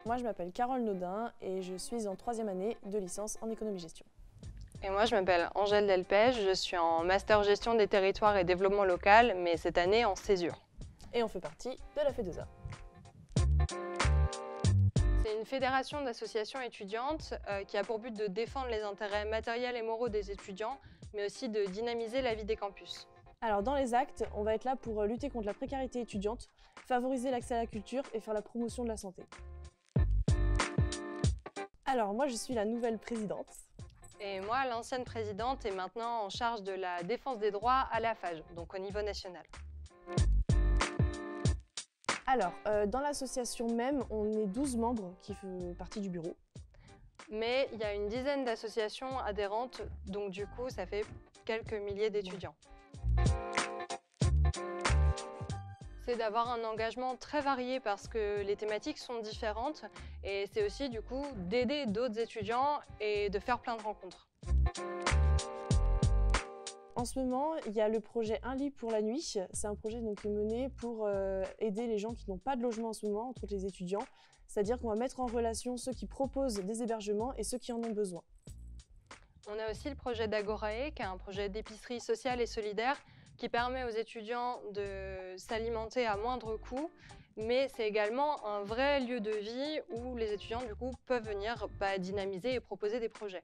Moi, je m'appelle Carole Naudin et je suis en 3e année de licence en économie-gestion. Et moi, je m'appelle Angèle Delpech, je suis en master gestion des territoires et développement local, mais cette année en césure. Et on fait partie de la FEDESA. C'est une fédération d'associations étudiantes qui a pour but de défendre les intérêts matériels et moraux des étudiants, mais aussi de dynamiser la vie des campus. Alors dans les actes, on va être là pour lutter contre la précarité étudiante, favoriser l'accès à la culture et faire la promotion de la santé. Alors moi, je suis la nouvelle présidente. Et moi, l'ancienne présidente, est maintenant en charge de la défense des droits à la FAGE, donc au niveau national. Alors, dans l'association même, on est 12 membres qui font partie du bureau. Mais il y a une dizaine d'associations adhérentes, donc du coup, ça fait quelques milliers d'étudiants. C'est d'avoir un engagement très varié parce que les thématiques sont différentes et c'est aussi du coup d'aider d'autres étudiants et de faire plein de rencontres. En ce moment, il y a le projet Un lit pour la nuit. C'est un projet qui est mené pour aider les gens qui n'ont pas de logement en ce moment, entre les étudiants. C'est-à-dire qu'on va mettre en relation ceux qui proposent des hébergements et ceux qui en ont besoin. On a aussi le projet d'Agorae, qui est un projet d'épicerie sociale et solidaire qui permet aux étudiants de s'alimenter à moindre coût, mais c'est également un vrai lieu de vie où les étudiants du coup peuvent venir dynamiser et proposer des projets.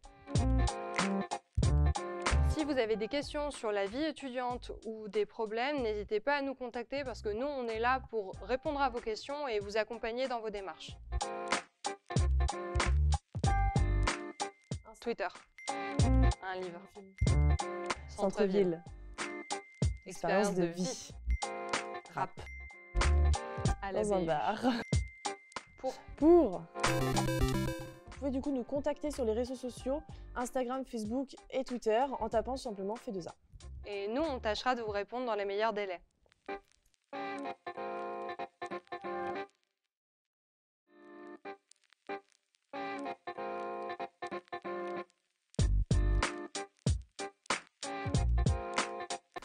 Si vous avez des questions sur la vie étudiante ou des problèmes, n'hésitez pas à nous contacter parce que nous, on est là pour répondre à vos questions et vous accompagner dans vos démarches. Twitter. Un livre. Centre-ville. Expérience de vie. Rap. À la Dans un BU. bar. Pour. Vous pouvez du coup nous contacter sur les réseaux sociaux, Instagram, Facebook et Twitter, en tapant simplement FEDESA. Et nous, on tâchera de vous répondre dans les meilleurs délais.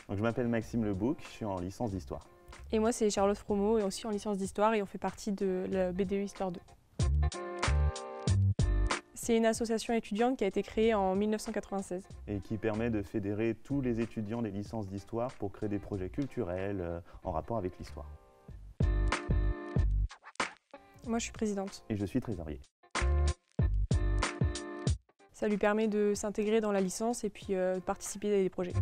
Donc, je m'appelle Maxime Lebouc, je suis en licence d'histoire. Et moi, c'est Charlotte Fromeau, et aussi en licence d'histoire, et on fait partie de la BDE Histoire 2. C'est une association étudiante qui a été créée en 1996. Et qui permet de fédérer tous les étudiants des licences d'histoire pour créer des projets culturels en rapport avec l'histoire. Moi, je suis présidente. Et je suis trésorier. Ça lui permet de s'intégrer dans la licence et puis de participer à des projets.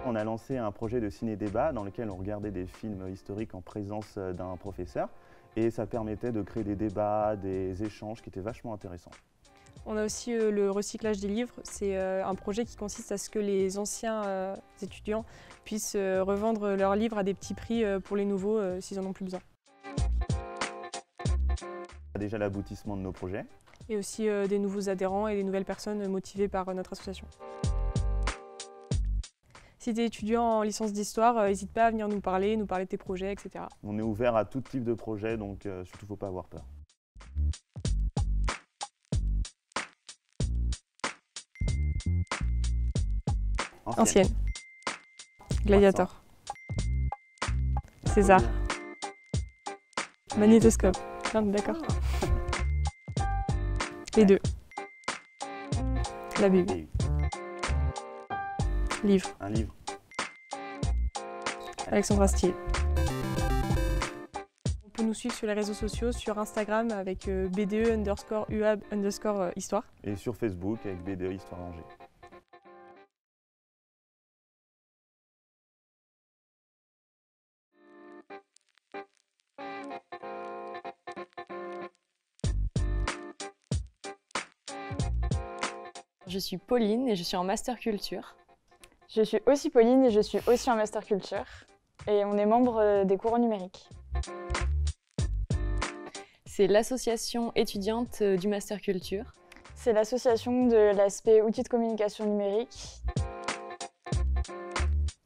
On a lancé un projet de ciné-débat dans lequel on regardait des films historiques en présence d'un professeur. Et ça permettait de créer des débats, des échanges qui étaient vachement intéressants. On a aussi le recyclage des livres. C'est un projet qui consiste à ce que les anciens étudiants puissent revendre leurs livres à des petits prix pour les nouveaux s'ils en ont plus besoin. On a déjà l'aboutissement de nos projets. Et aussi des nouveaux adhérents et des nouvelles personnes motivées par notre association. Si tu es étudiant en licence d'histoire, n'hésite pas à venir nous parler de tes projets, etc. On est ouvert à tout type de projet, donc surtout, il ne faut pas avoir peur. Ancienne. Gladiator. César. Magnétoscope. Non, d'accord. Les deux. La BU. Livre. Un livre. Alexandre Astier. On peut nous suivre sur les réseaux sociaux, sur Instagram avec BDE_UAB_histoire. Et sur Facebook avec BDE Histoire Angers. Je suis Pauline et je suis en master culture. Je suis aussi Pauline et je suis aussi en master culture. Et on est membre des courants numériques. C'est l'association étudiante du master culture. C'est l'association de l'aspect outils de communication numérique.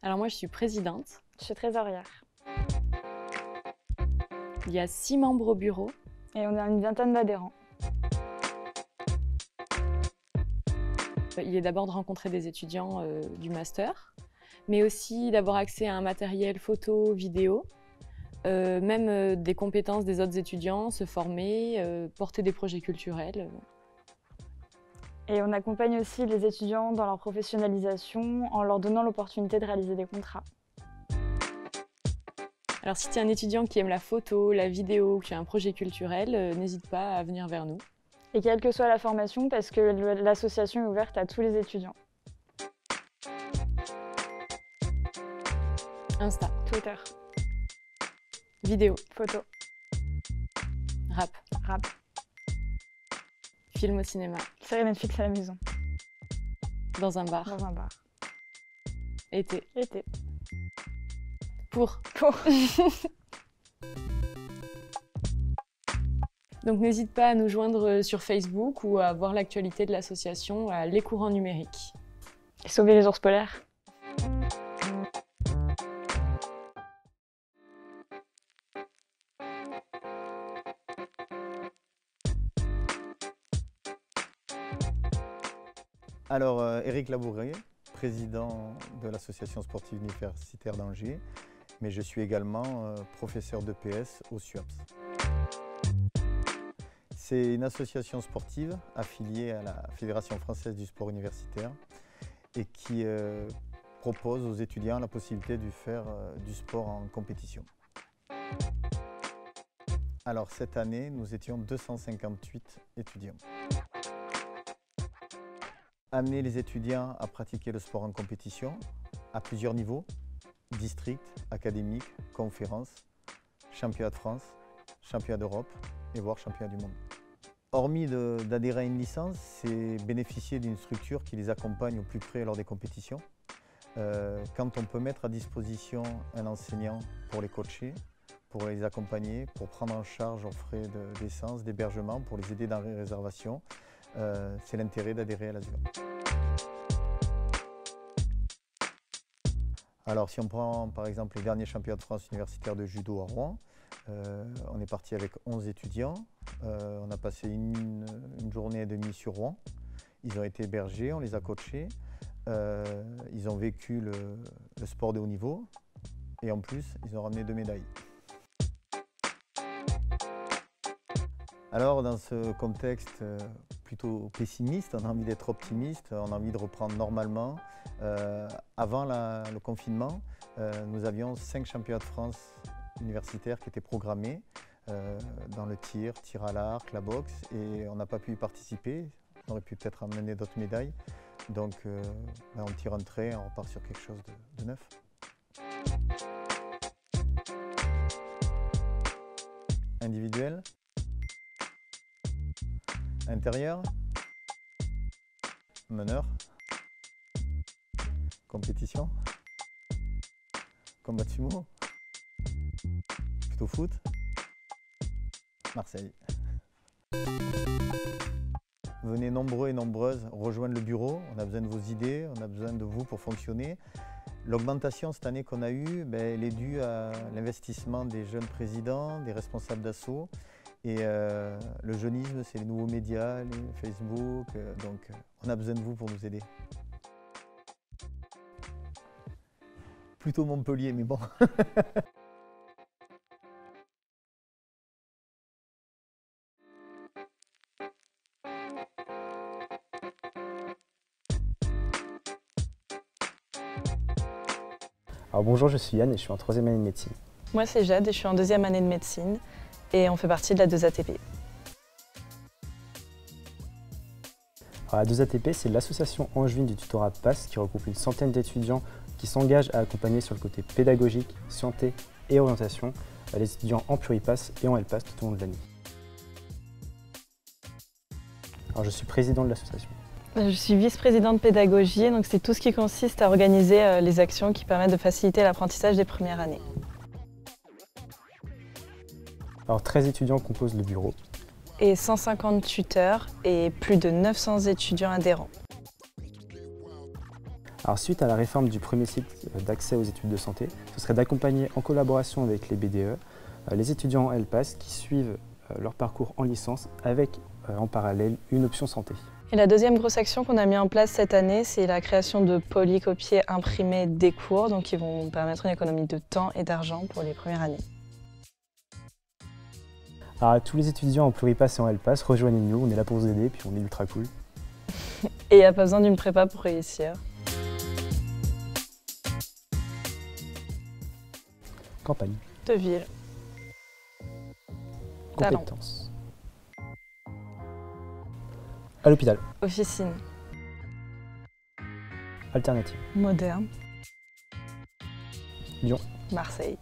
Alors moi je suis présidente. Je suis trésorière. Il y a 6 membres au bureau. Et on a une vingtaine d'adhérents. Il est d'abord de rencontrer des étudiants du master, mais aussi d'avoir accès à un matériel photo, vidéo, Même des compétences des autres étudiants, se former, porter des projets culturels. Et on accompagne aussi les étudiants dans leur professionnalisation en leur donnant l'opportunité de réaliser des contrats. Alors si tu es un étudiant qui aime la photo, la vidéo, que tu as un projet culturel, n'hésite pas à venir vers nous. Et quelle que soit la formation, parce que l'association est ouverte à tous les étudiants. Insta, Twitter, vidéo, photo, rap, film au cinéma, série Netflix à la maison, dans un bar, dans un bar. été. Pour. Donc n'hésite pas à nous joindre sur Facebook ou à voir l'actualité de l'association à Les Courants Numériques. Et sauver les ours polaires. Alors, Éric Labouré, président de l'association sportive universitaire d'Angers, mais je suis également professeur d'EPS au SUAPS. C'est une association sportive affiliée à la Fédération française du sport universitaire et qui propose aux étudiants la possibilité de faire du sport en compétition. Alors cette année, nous étions 258 étudiants. Amener les étudiants à pratiquer le sport en compétition à plusieurs niveaux, district, académique, conférence, championnat de France, championnat d'Europe et voire championnat du monde. Hormis d'adhérer à une licence, c'est bénéficier d'une structure qui les accompagne au plus près lors des compétitions. Quand on peut mettre à disposition un enseignant pour les coacher, pour les accompagner, pour prendre en charge aux frais d'essence, d'hébergement, pour les aider dans les réservations, c'est l'intérêt d'adhérer à l'ASUA. Alors si on prend par exemple les derniers championnats de France universitaire de judo à Rouen, on est parti avec 11 étudiants, on a passé une journée et demie sur Rouen, ils ont été hébergés, on les a coachés, ils ont vécu le sport de haut niveau et en plus ils ont ramené 2 médailles. Alors dans ce contexte plutôt pessimiste, on a envie d'être optimiste, on a envie de reprendre normalement. Avant le confinement, nous avions 5 championnats de France universitaires qui étaient programmés dans le tir à l'arc, la boxe, et on n'a pas pu y participer. On aurait pu peut-être amener d'autres médailles. Donc on tire un trait, on repart sur quelque chose de neuf. Individuel. Intérieur, meneur, compétition, combat de sumo, plutôt foot, Marseille. Venez nombreux et nombreuses rejoindre le bureau, on a besoin de vos idées, on a besoin de vous pour fonctionner. L'augmentation cette année qu'on a eue, elle est due à l'investissement des jeunes présidents, des responsables d'asso. Et le jeunisme, c'est les nouveaux médias, les Facebook, donc on a besoin de vous pour nous aider. Plutôt Montpellier, mais bon. Alors bonjour, je suis Yann et je suis en 3e année de médecine. Moi c'est Jade et je suis en 2e année de médecine et on fait partie de la 2ATP. Alors, la 2ATP, c'est l'association angevine du tutorat PASS qui regroupe une centaine d'étudiants qui s'engagent à accompagner sur le côté pédagogique, santé et orientation les étudiants en Pluripass et en LPASS tout au long de l'année. Alors je suis président de l'association. Je suis vice-présidente pédagogie, donc c'est tout ce qui consiste à organiser les actions qui permettent de faciliter l'apprentissage des premières années. Alors 13 étudiants composent le bureau. Et 150 tuteurs et plus de 900 étudiants adhérents. Alors suite à la réforme du premier cycle d'accès aux études de santé, ce serait d'accompagner en collaboration avec les BDE les étudiants en LPASS qui suivent leur parcours en licence avec en parallèle une option santé. Et la deuxième grosse action qu'on a mis en place cette année, c'est la création de polycopiers imprimés des cours, donc qui vont permettre une économie de temps et d'argent pour les premières années. Alors, à tous les étudiants en Pluripass et en LPass, rejoignez-nous, on est là pour vous aider, puis on est ultra cool. Et il n'y a pas besoin d'une prépa pour réussir. Campagne. De ville. Talent. Compétences. À l'hôpital. Officine. Alternative. Moderne. Lyon. Marseille.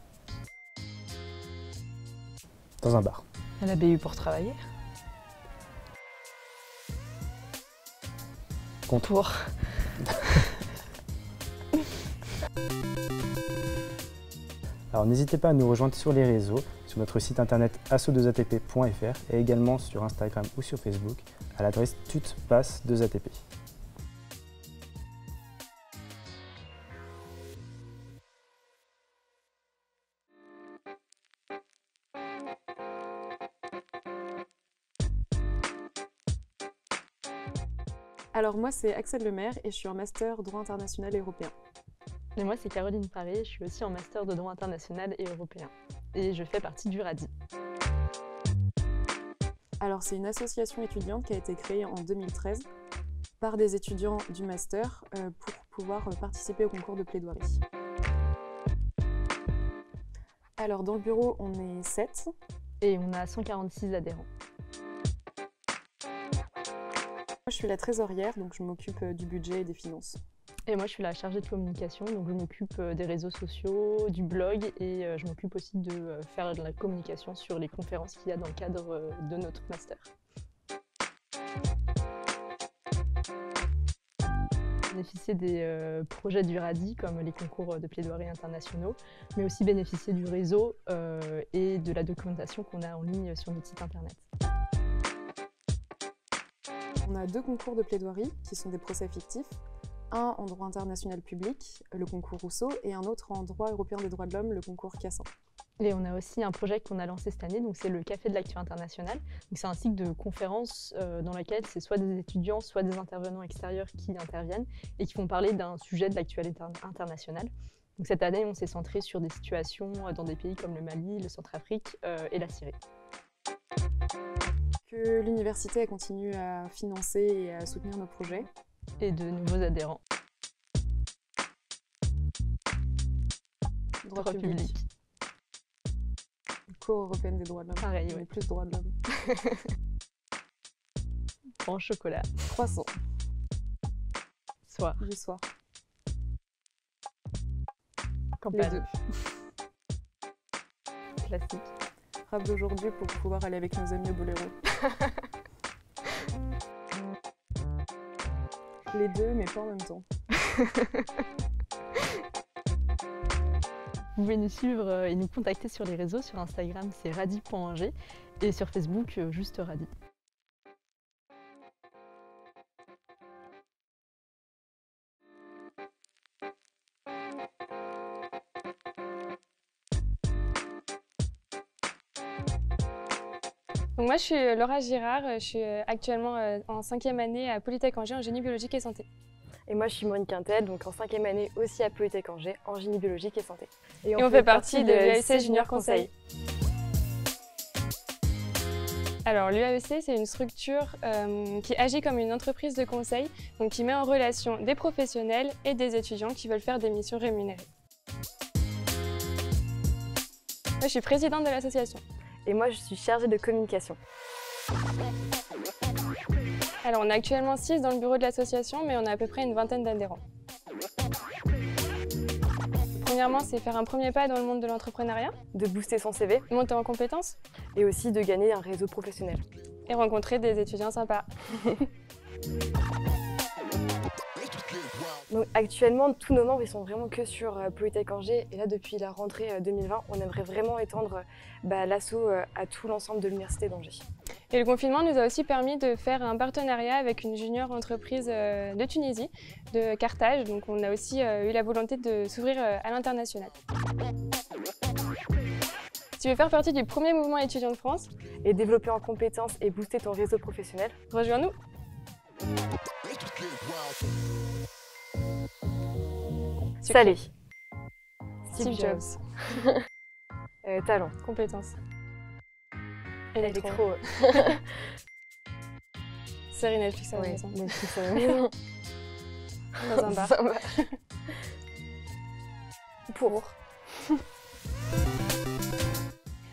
Dans un bar. À la BU pour travailler. Contour. Alors n'hésitez pas à nous rejoindre sur les réseaux, sur notre site internet asso2atp.fr et également sur Instagram ou sur Facebook à l'adresse tutpass2atp. Alors moi c'est Axel Lemaire et je suis en master droit international et européen. Et moi c'est Caroline Paré, je suis aussi en master de droit international et européen. Et je fais partie du RADI. Alors c'est une association étudiante qui a été créée en 2013 par des étudiants du master pour pouvoir participer au concours de plaidoirie. Alors dans le bureau on est 7. Et on a 146 adhérents. Je suis la trésorière, donc je m'occupe du budget et des finances. Et moi je suis la chargée de communication, donc je m'occupe des réseaux sociaux, du blog et je m'occupe aussi de faire de la communication sur les conférences qu'il y a dans le cadre de notre master. Bénéficier des projets du RADI comme les concours de plaidoirie internationaux, mais aussi bénéficier du réseau et de la documentation qu'on a en ligne sur notre site internet. On a 2 concours de plaidoirie qui sont des procès fictifs, un en droit international public, le concours Rousseau, et un autre en droit européen des droits de l'homme, le concours Cassin. Et on a aussi un projet qu'on a lancé cette année, donc c'est le Café de l'actu international. C'est un cycle de conférences dans lequel c'est soit des étudiants, soit des intervenants extérieurs qui interviennent et qui vont parler d'un sujet de l'actualité internationale. Donc cette année, on s'est centré sur des situations dans des pays comme le Mali, le Centrafrique et la Syrie. Que l'université continue à financer et à soutenir nos projets. Et de nouveaux adhérents. Droit public. Cour européenne des droits de l'homme. Pareil, ouais. Plus droits de l'homme. En chocolat. Croissant. Soir. Du soir. Campagne. Les 2. Classique. Rap d'aujourd'hui pour pouvoir aller avec nos amis au boléro. Les 2, mais pas en même temps. Vous pouvez nous suivre et nous contacter sur les réseaux. Sur Instagram, c'est radi.ing et sur Facebook, juste Radi. Donc moi, je suis Laura Girard, je suis actuellement en 5e année à Polytech Angers en génie biologique et santé. Et moi, je suis Maureen Quintel, donc en 5e année aussi à Polytech Angers en génie biologique et santé. Et on fait partie de l'UAEC Junior Conseil. Alors l'UAEC, c'est une structure qui agit comme une entreprise de conseil, donc qui met en relation des professionnels et des étudiants qui veulent faire des missions rémunérées. Moi, je suis présidente de l'association. Et moi, je suis chargée de communication. Alors, on est actuellement 6 dans le bureau de l'association, mais on a à peu près une vingtaine d'adhérents. Premièrement, c'est faire un premier pas dans le monde de l'entrepreneuriat. De booster son CV. Monter en compétences. Et aussi de gagner un réseau professionnel. Et rencontrer des étudiants sympas. Donc actuellement, tous nos membres ils sont vraiment que sur Polytech Angers. Et là, depuis la rentrée 2020, on aimerait vraiment étendre l'asso à tout l'ensemble de l'Université d'Angers. Et le confinement nous a aussi permis de faire un partenariat avec une junior entreprise de Tunisie, de Carthage. Donc on a aussi eu la volonté de s'ouvrir à l'international. Si tu veux faire partie du premier mouvement étudiant de France et développer en compétences et booster ton réseau professionnel, rejoins-nous. Salé. Steve Jobs. Talent. Compétences. Elle est trop. Série Netflix à la maison. Netflix à la maison. Dans un bar. Pour.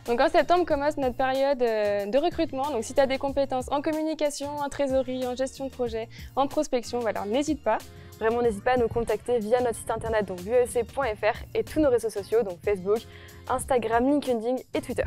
Donc en septembre commence notre période de recrutement. Donc si tu as des compétences en communication, en trésorerie, en gestion de projet, en prospection, alors n'hésite pas. Vraiment, n'hésite pas à nous contacter via notre site internet, donc l'UESC.fr, et tous nos réseaux sociaux, donc Facebook, Instagram, LinkedIn et Twitter.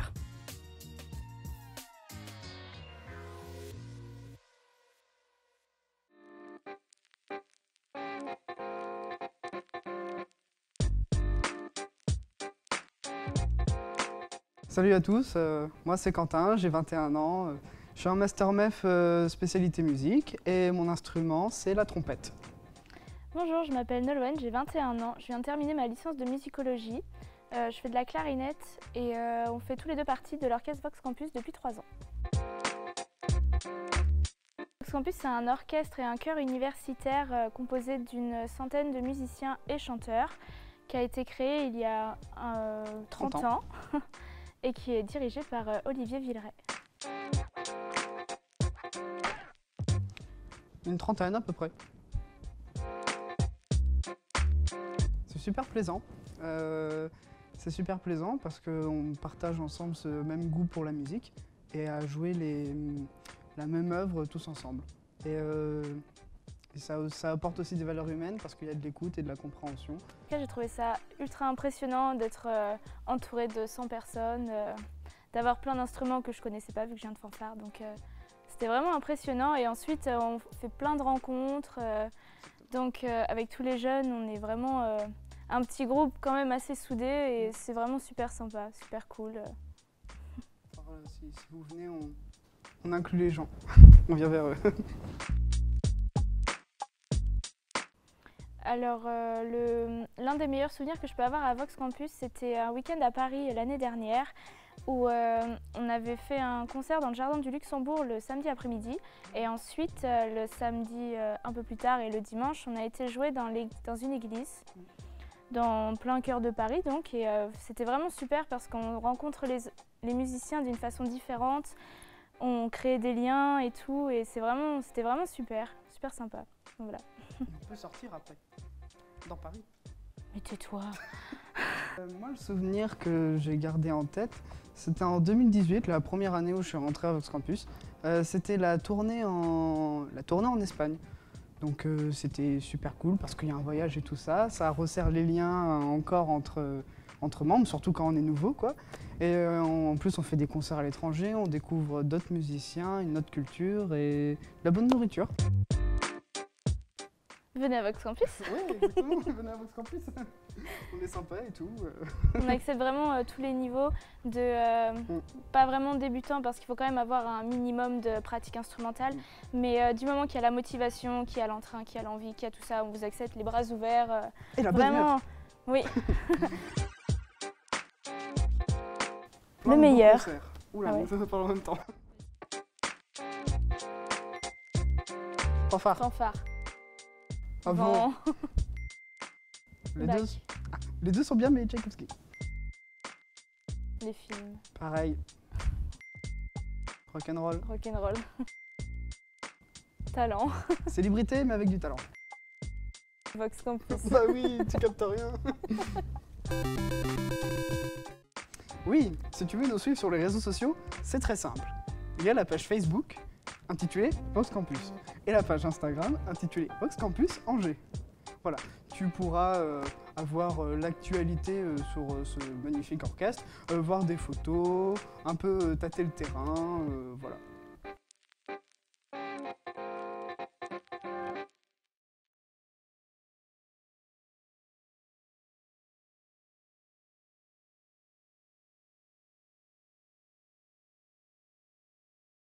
Salut à tous, moi c'est Quentin, j'ai 21 ans, je suis en Master MEF spécialité musique et mon instrument c'est la trompette. Bonjour, je m'appelle Nolwenn, j'ai 21 ans, je viens de terminer ma licence de musicologie. Je fais de la clarinette et on fait tous les deux partie de l'orchestre Vox Campus depuis 3 ans. Vox Campus, c'est un orchestre et un chœur universitaire composé d'une centaine de musiciens et chanteurs qui a été créé il y a 30 ans et qui est dirigé par Olivier Villeray. Une trentaine à peu près. C'est super plaisant. C'est super plaisant parce qu'on partage ensemble ce même goût pour la musique et à jouer la même œuvre tous ensemble. Et ça apporte aussi des valeurs humaines parce qu'il y a de l'écoute et de la compréhension. J'ai trouvé ça ultra impressionnant d'être entourée de 100 personnes, d'avoir plein d'instruments que je connaissais pas vu que je viens de fanfare. Donc c'était vraiment impressionnant et ensuite on fait plein de rencontres. Donc avec tous les jeunes, on est vraiment un petit groupe quand même assez soudé et c'est vraiment super sympa, super cool. Alors, si vous venez, on inclut les gens, on vient vers eux. Alors l'un des meilleurs souvenirs que je peux avoir à Vox Campus, c'était un week-end à Paris l'année dernière où on avait fait un concert dans le jardin du Luxembourg le samedi après-midi et ensuite le samedi un peu plus tard et le dimanche on a été jouer dans une église dans plein cœur de Paris donc et c'était vraiment super parce qu'on rencontre les musiciens d'une façon différente, on crée des liens et tout et c'était vraiment super sympa. Donc, voilà. On peut sortir après, dans Paris. Mais tais-toi. Moi, le souvenir que j'ai gardé en tête, c'était en 2018, la première année où je suis rentré à Vox Campus. C'était la tournée en Espagne. Donc c'était super cool parce qu'il y a un voyage et tout ça. Ça resserre les liens encore entre membres, surtout quand on est nouveau, quoi. Et en plus, on fait des concerts à l'étranger, on découvre d'autres musiciens, une autre culture et de la bonne nourriture. Venez à Vox Campus. Oui, exactement, venez à Vox Campus. On est sympa et tout. On accepte vraiment tous les niveaux, pas vraiment débutants parce qu'il faut quand même avoir un minimum de pratique instrumentale, mais du moment qu'il y a la motivation, qu'il y a l'entrain, qu'il y a l'envie, qu'il y a tout ça, on vous accepte les bras ouverts. Et la vraiment, bonne oui. Le meilleur. Oula, on ne parle en même temps. Fanfare. Fanfare. Avant. Les deux sont bien, mais Tchaïkovski. Les films. Pareil. Rock'n'roll. Rock'n'roll. Talent. Célébrité, mais avec du talent. Vox Campus. Bah oui, tu captes rien. Oui, si tu veux nous suivre sur les réseaux sociaux, c'est très simple. Il y a la page Facebook intitulée Vox Campus et la page Instagram intitulée Vox Campus Angers. Voilà, tu pourras avoir l'actualité sur ce magnifique orchestre, voir des photos, un peu tâter le terrain, voilà.